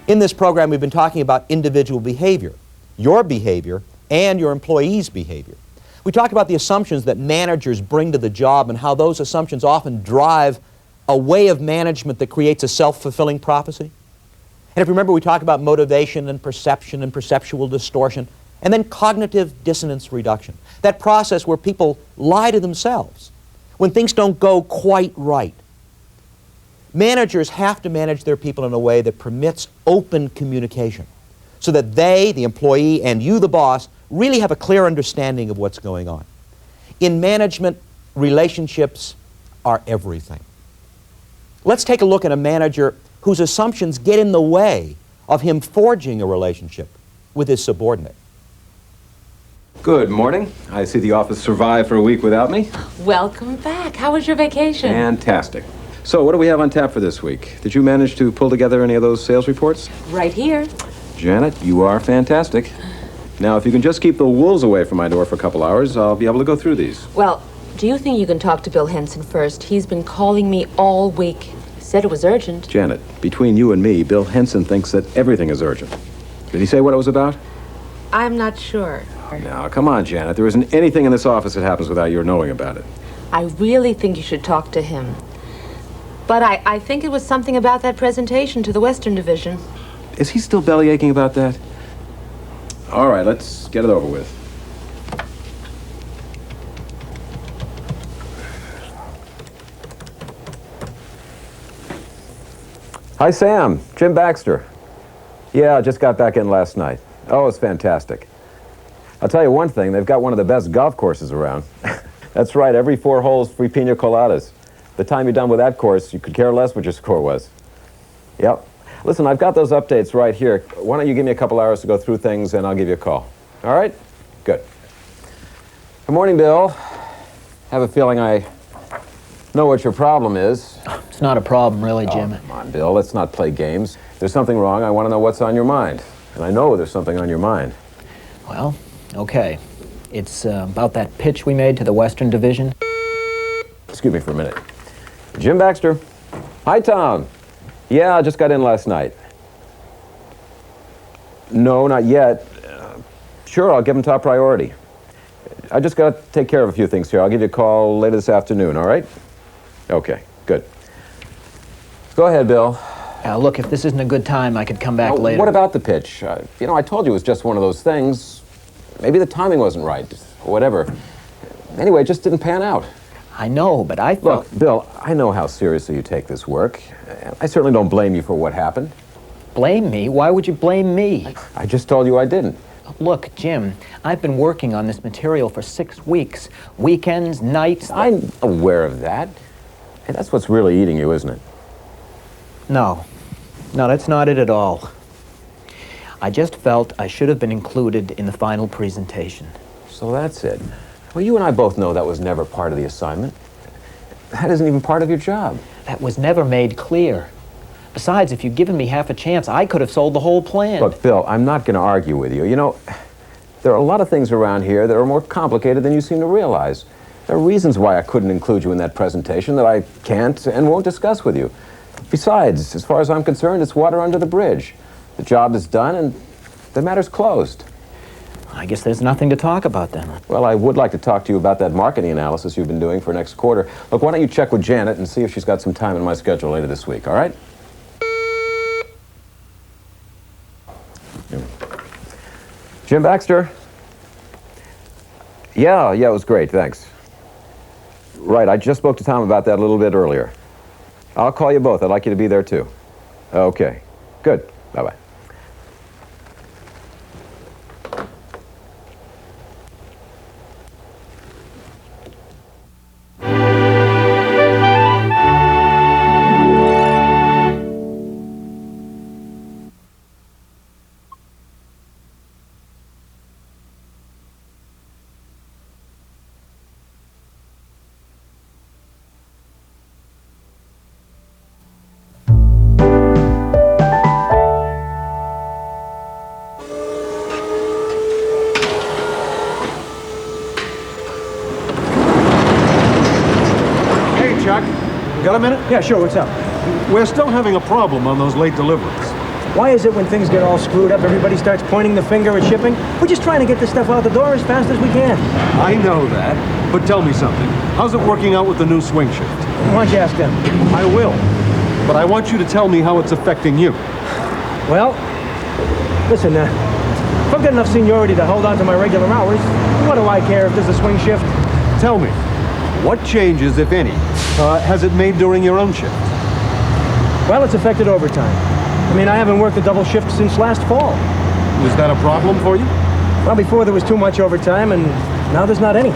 In this program, we've been talking about individual behavior, and your employees' behavior. We talked about the assumptions that managers bring to the job and how those assumptions often drive a way of management that creates a self-fulfilling prophecy. And if you remember, we talked about motivation and perception and perceptual distortion, and then cognitive dissonance reduction, that process where people lie to themselves when things don't go quite right. Managers have to manage their people in a way that permits open communication so that they, the employee, and you, the boss, really have a clear understanding of what's going on. In management, relationships are everything. Let's take a look at a manager whose assumptions get in the way of him forging a relationship with his subordinate. Good morning. I see the office survived for a week without me. Welcome back. How was your vacation? Fantastic. So, what do we have on tap for this week? Did you manage to pull together any of those sales reports? Right here. Janet, you are fantastic. Now, if you can just keep the wolves away from my door for a couple hours, I'll be able to go through these. Well, do you think you can talk to Bill Henson first? He's been calling me all week. Said it was urgent. Janet, between you and me, Bill Henson thinks that everything is urgent. Did he say what it was about? I'm not sure. Now, come on, Janet. There isn't anything in this office that happens without your knowing about it. I really think you should talk to him. But I think it was something about that presentation to the Western Division. Is he still bellyaching about that? All right, let's get it over with. Hi, Sam. Jim Baxter. Yeah, I just got back in last night. Oh, it's fantastic. I'll tell you one thing, they've got one of the best golf courses around. That's right, every 4 holes, free pina coladas. The time you're done with that course, you could care less what your score was. Yep. Listen, I've got those updates right here. Why don't you give me a couple hours to go through things, and I'll give you a call. All right? Good. Good morning, Bill. Have a feeling I know what your problem is. It's not a problem, really, Jim. Oh, come on, Bill. Let's not play games. If there's something wrong, I want to know what's on your mind. And I know there's something on your mind. Well, okay. It's about that pitch we made to the Western Division. Excuse me for a minute. Jim Baxter. Hi, Tom. Yeah, I just got in last night. No, not yet. Sure, I'll give him top priority. I just got to take care of a few things here. I'll give you a call later this afternoon, all right? Okay, good. Go ahead, Bill. Look, if this isn't a good time, I could come back later. What about the pitch? You know, I told you it was just one of those things. Maybe the timing wasn't right, or whatever. Anyway, it just didn't pan out. I know, but I thought... Look, Bill, I know how seriously you take this work. I certainly don't blame you for what happened. Blame me? Why would you blame me? I just told you I didn't. Look, Jim, I've been working on this material for 6 weeks. Weekends, nights... I'm aware of that. And that's what's really eating you, isn't it? No, that's not it at all. I just felt I should have been included in the final presentation. So that's it. Well, you and I both know that was never part of the assignment. That isn't even part of your job. That was never made clear. Besides, if you'd given me half a chance, I could have sold the whole plan. Look, Bill, I'm not going to argue with you. You know, there are a lot of things around here that are more complicated than you seem to realize. There are reasons why I couldn't include you in that presentation that I can't and won't discuss with you. Besides, as far as I'm concerned, it's water under the bridge. The job is done and the matter's closed. I guess there's nothing to talk about then. Well, I would like to talk to you about that marketing analysis you've been doing for next quarter. Look, why don't you check with Janet and see if she's got some time in my schedule later this week, all right? Jim Baxter? Yeah, it was great, thanks. Right, I just spoke to Tom about that a little bit earlier. I'll call you both. I'd like you to be there, too. Okay, good. Bye-bye. Chuck, got a minute? Yeah, sure, what's up? We're still having a problem on those late deliveries. Why is it when things get all screwed up, everybody starts pointing the finger at shipping? We're just trying to get this stuff out the door as fast as we can. I know that, but tell me something. How's it working out with the new swing shift? Why don't you ask them? I will, but I want you to tell me how it's affecting you. Well, listen, if I've got enough seniority to hold on to my regular hours, what do I care if there's a swing shift? Tell me, what changes, if any, has it made during your own shift? Well, it's affected overtime. I mean, I haven't worked a double shift since last fall. Was that a problem for you? Well, before there was too much overtime, and now there's not any.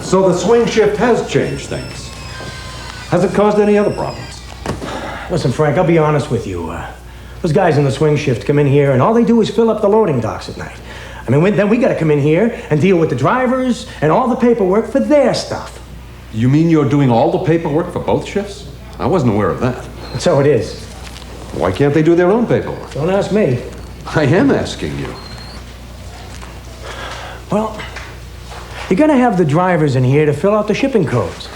So the swing shift has changed things. Has it caused any other problems? Listen, Frank, I'll be honest with you. Those guys in the swing shift come in here, and all they do is fill up the loading docks at night. I mean, then we got to come in here and deal with the drivers and all the paperwork for their stuff. You mean you're doing all the paperwork for both shifts? I wasn't aware of that. So it is. Why can't they do their own paperwork? Don't ask me. I am asking you. Well, you're going to have the drivers in here to fill out the shipping codes.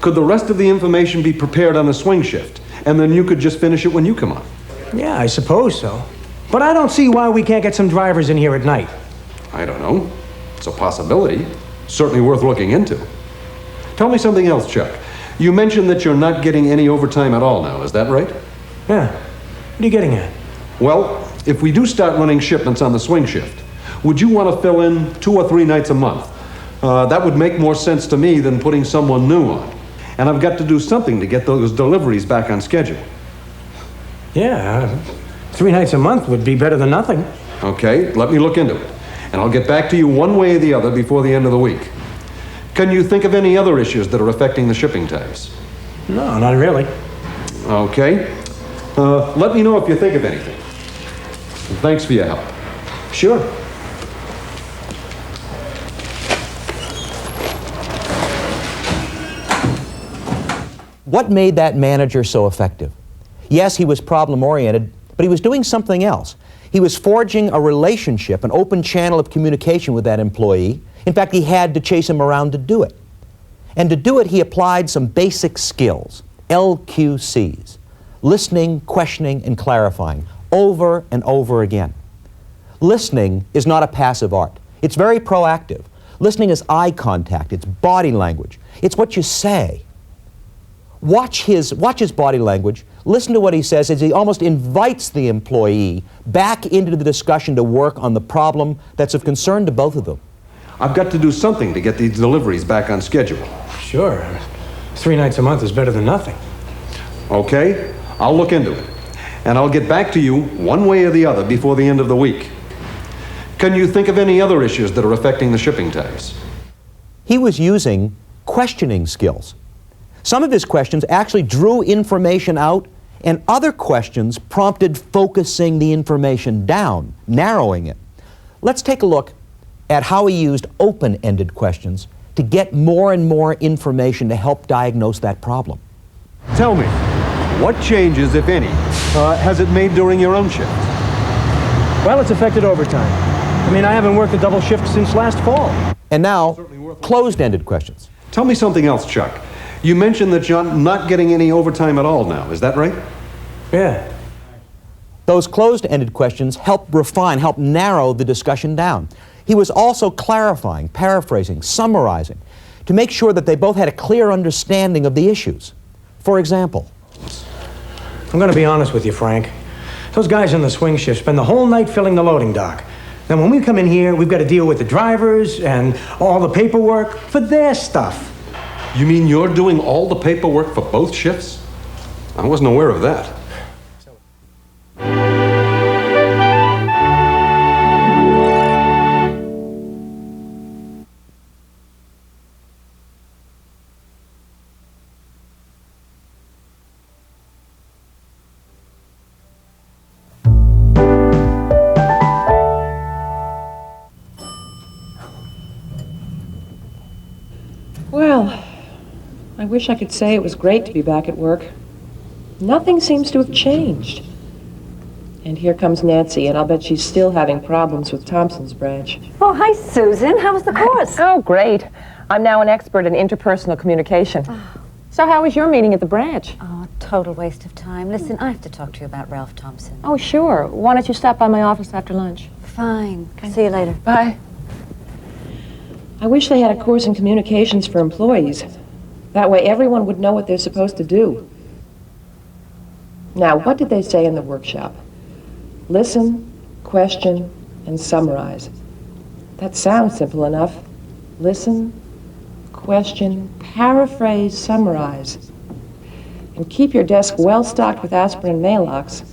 Could the rest of the information be prepared on a swing shift, and then you could just finish it when you come on? Yeah, I suppose so. But I don't see why we can't get some drivers in here at night. I don't know. It's a possibility. Certainly worth looking into. Tell me something else, Chuck. You mentioned that you're not getting any overtime at all now, is that right? Yeah. What are you getting at? Well, if we do start running shipments on the swing shift, would you want to fill in 2 or 3 nights a month? That would make more sense to me than putting someone new on. And I've got to do something to get those deliveries back on schedule. Yeah, 3 nights a month would be better than nothing. Okay, let me look into it. And I'll get back to you one way or the other before the end of the week. Can you think of any other issues that are affecting the shipping times? No, not really. Okay. Let me know if you think of anything. Thanks for your help. Sure. What made that manager so effective? Yes, he was problem-oriented, but he was doing something else. He was forging a relationship, an open channel of communication with that employee. In fact, he had to chase him around to do it. And to do it, he applied some basic skills, LQCs, listening, questioning, and clarifying, over and over again. Listening is not a passive art. It's very proactive. Listening is eye contact, it's body language, it's what you say. Watch his body language, listen to what he says as he almost invites the employee back into the discussion to work on the problem that's of concern to both of them. I've got to do something to get these deliveries back on schedule. Sure. 3 nights a month is better than nothing. Okay, I'll look into it. And I'll get back to you one way or the other before the end of the week. Can you think of any other issues that are affecting the shipping times? He was using questioning skills. Some of his questions actually drew information out, and other questions prompted focusing the information down, narrowing it. Let's take a look at how he used open-ended questions to get more and more information to help diagnose that problem. Tell me, what changes, if any, has it made during your own shift? Well, it's affected overtime. I mean, I haven't worked a double shift since last fall. And now, closed-ended questions. Tell me something else, Chuck. You mentioned that you're not getting any overtime at all now, is that right? Yeah. Those closed-ended questions help refine, help narrow the discussion down. He was also clarifying, paraphrasing, summarizing, to make sure that they both had a clear understanding of the issues. For example, I'm going to be honest with you, Frank. Those guys in the swing shift spend the whole night filling the loading dock. Then when we come in here, we've got to deal with the drivers and all the paperwork for their stuff. You mean you're doing all the paperwork for both shifts? I wasn't aware of that. Well, I wish I could say it was great to be back at work. Nothing seems to have changed. And here comes Nancy, and I'll bet she's still having problems with Thompson's branch. Oh, hi, Susan. How was the course? Oh, great. I'm now an expert in interpersonal communication. So how was your meeting at the branch? Oh, total waste of time. Listen, I have to talk to you about Ralph Thompson. Oh, sure. Why don't you stop by my office after lunch? Fine. See you later. Bye. I wish they had a course in communications for employees. That way everyone would know what they're supposed to do. Now, what did they say in the workshop? Listen, question, and summarize. That sounds simple enough. Listen, question, paraphrase, summarize. And keep your desk well stocked with aspirin and Maalox.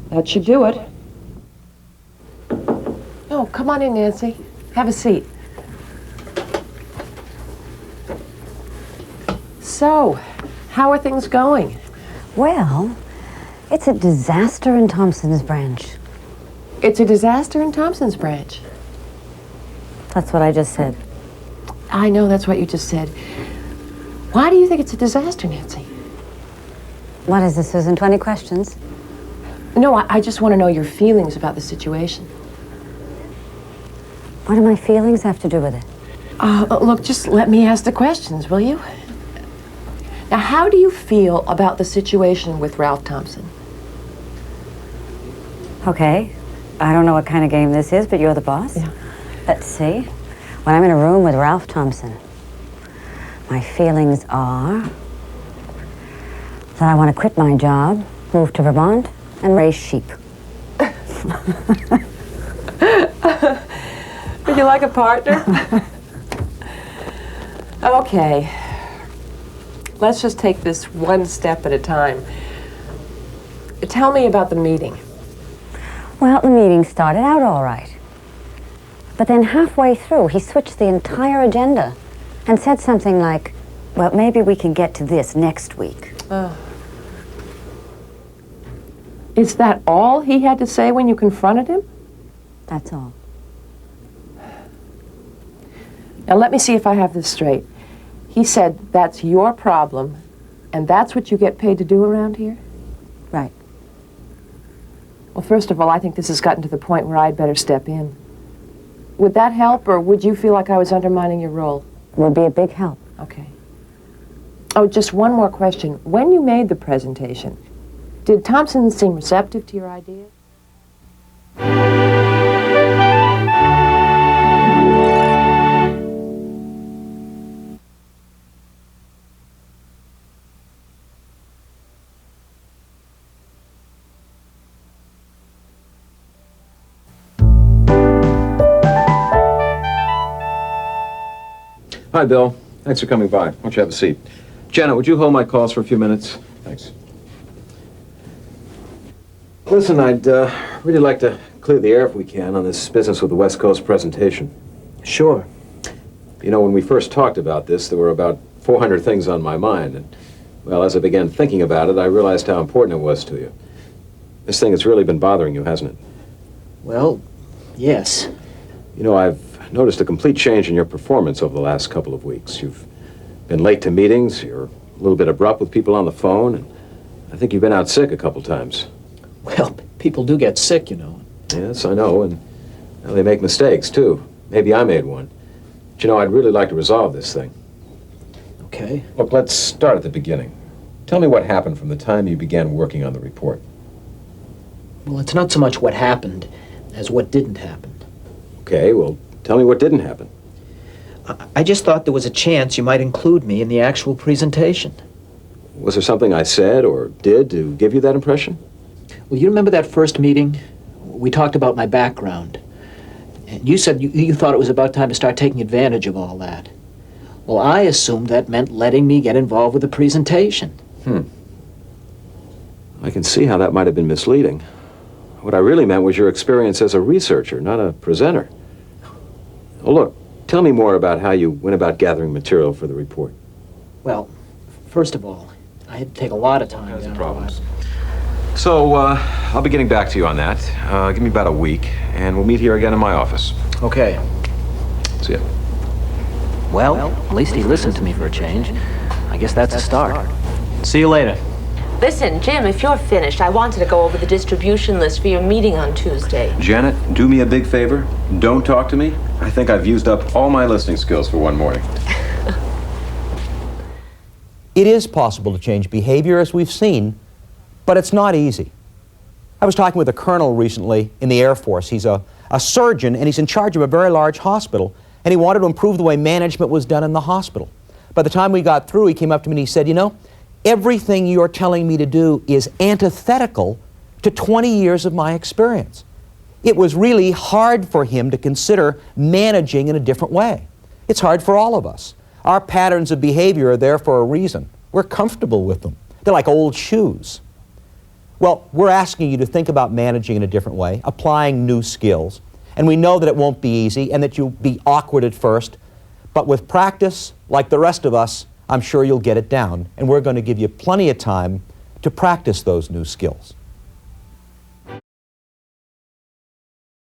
That should do it. Oh, come on in, Nancy. Have a seat. So, how are things going? Well, it's a disaster in Thompson's branch. It's a disaster in Thompson's branch. That's what I just said. I know that's what you just said. Why do you think it's a disaster, Nancy? What is this, Susan? 20 questions? No, I just want to know your feelings about the situation. What do my feelings have to do with it? Look, just let me ask the questions, will you? Now, how do you feel about the situation with Ralph Thompson? Okay. I don't know what kind of game this is, but you're the boss. Yeah. Let's see. When I'm in a room with Ralph Thompson, my feelings are that I want to quit my job, move to Vermont, and raise sheep. Would you like a partner? Okay. Let's just take this one step at a time. Tell me about the meeting. Well, the meeting started out all right. But then halfway through, he switched the entire agenda and said something like, well, maybe we can get to this next week. Is that all he had to say when you confronted him? That's all. Now, let me see if I have this straight. He said that's your problem, and that's what you get paid to do around here? Right. Well, first of all, I think this has gotten to the point where I'd better step in. Would that help, or would you feel like I was undermining your role? Would be a big help. Okay. Oh, just one more question. When you made the presentation, did Thompson seem receptive to your idea? Hi, Bill. Thanks for coming by. Why don't you have a seat? Janet, would you hold my calls for a few minutes? Thanks. Listen, I'd really like to clear the air if we can on this business with the West Coast presentation. Sure. You know, when we first talked about this, there were about 400 things on my mind. And, well, as I began thinking about it, I realized how important it was to you. This thing has really been bothering you, hasn't it? Well, yes. You know, I've noticed a complete change in your performance over the last couple of weeks. You've been late to meetings, you're a little bit abrupt with people on the phone, and I think you've been out sick a couple times. Well, people do get sick, you know. Yes, I know, and well, they make mistakes, too. Maybe I made one. But, you know, I'd really like to resolve this thing. Okay. Look, let's start at the beginning. Tell me what happened from the time you began working on the report. Well, it's not so much what happened as what didn't happen. Okay, well, tell me what didn't happen. I just thought there was a chance you might include me in the actual presentation. Was there something I said or did to give you that impression? Well, you remember that first meeting? We talked about my background. And you said you thought it was about time to start taking advantage of all that. Well, I assumed that meant letting me get involved with the presentation. I can see how that might have been misleading. What I really meant was your experience as a researcher, not a presenter. Oh, look, tell me more about how you went about gathering material for the report. Well, first of all, I had to take a lot of time. That's the problems. So, I'll be getting back to you on that. Give me about a week, and we'll meet here again in my office. Okay. See ya. Well, at least he listened to me for a change. I guess that's a start. See you later. Listen, Jim, if you're finished, I wanted to go over the distribution list for your meeting on Tuesday. Janet, do me a big favor. Don't talk to me. I think I've used up all my listening skills for one morning. It is possible to change behavior, as we've seen, but it's not easy. I was talking with a colonel recently in the Air Force. He's a surgeon, and he's in charge of a very large hospital, and he wanted to improve the way management was done in the hospital. By the time we got through, he came up to me and he said, you know, everything you're telling me to do is antithetical to 20 years of my experience. It was really hard for him to consider managing in a different way. It's hard for all of us. Our patterns of behavior are there for a reason. We're comfortable with them. They're like old shoes. Well, we're asking you to think about managing in a different way, applying new skills. And we know that it won't be easy and that you'll be awkward at first. But with practice, like the rest of us, I'm sure you'll get it down. And we're going to give you plenty of time to practice those new skills.